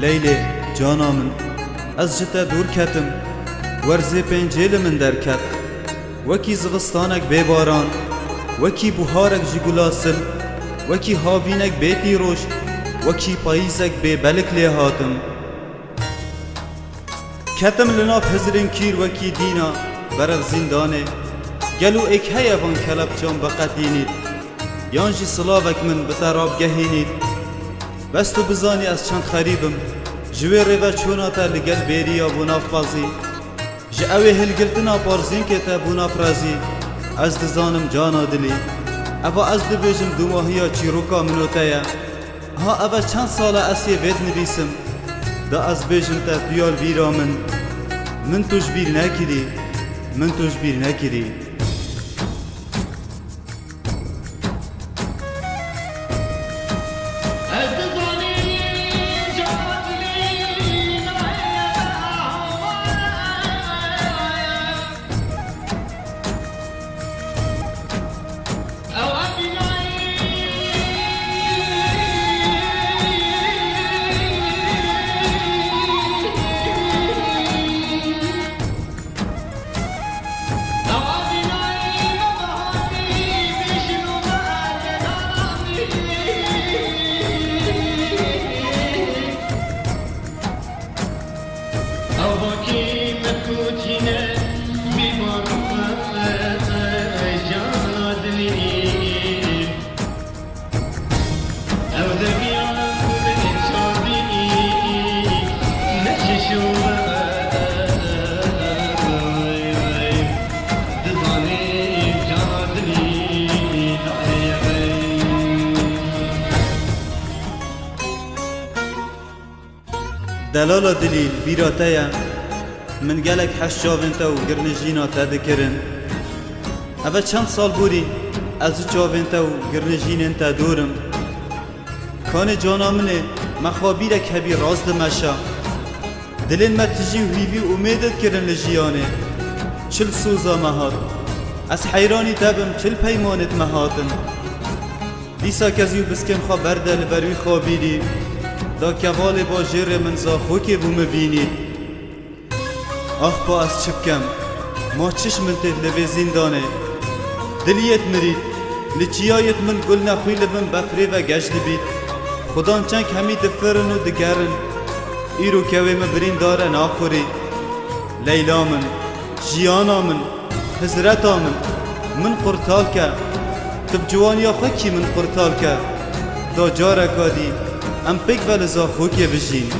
لیلی جانا من از جتا دور کتم ورزی پنجیل من درکت وکی زغستانک بی باران وکی بوهارک جگولاسل وکی هاوینک بی تیروش وکی پاییزک بی بلک لی هاتم کتم لنا پزرین کیر وکی دینا برف زندانه گلو ایک هیوان کلب چان بقدینید یانجی صلاوک من بتراب گهینید بس تو بزانی از چند خریبم جوی ریوه چوناتا لگل بیریا بوناف بازی جه اوی هلگلتنا پارزین که تا بوناف رازی از دزانم جانا دلی اوا از دبیجم دو ماهیا چیروکا منوتایا ها اوا چند ساله اسیه وید نویسم دا از بیجم تا بیال بیرا من توش بیر نکری من توش بیر نکری دلالا دلیل بیراتایا من گلک حش چاوینتا و گرنجینا تا دکرن اول چند سال بوری از چاوینتا و گرنجینن تا دورم کان جانا منه مخابیرک هبی راز دمشا دلین ما تجی و هیوی امیدت کرن لجیانه چل سوزا مهات از حیرانی تابم چل پیمانت مهاتن دیسا کزیو بسکن خواه برده لبروی خوابیدی دا کوالی با جیر من زاخوکی بو مبینی آخ با از چبکم ما چش ملتید لبی زندانه دلیت مرید لچیایت من گل نخوی لبن بفری و گشت بید خدان چنگ همی دفرن و دگرن ایرو کوی مبرین داره ناخوری لیلا من جیانا من حضرتا من قرطال که تب جوانی خوکی من قرطال که دا جارکا دی ام پیک ولزا خوکی بجین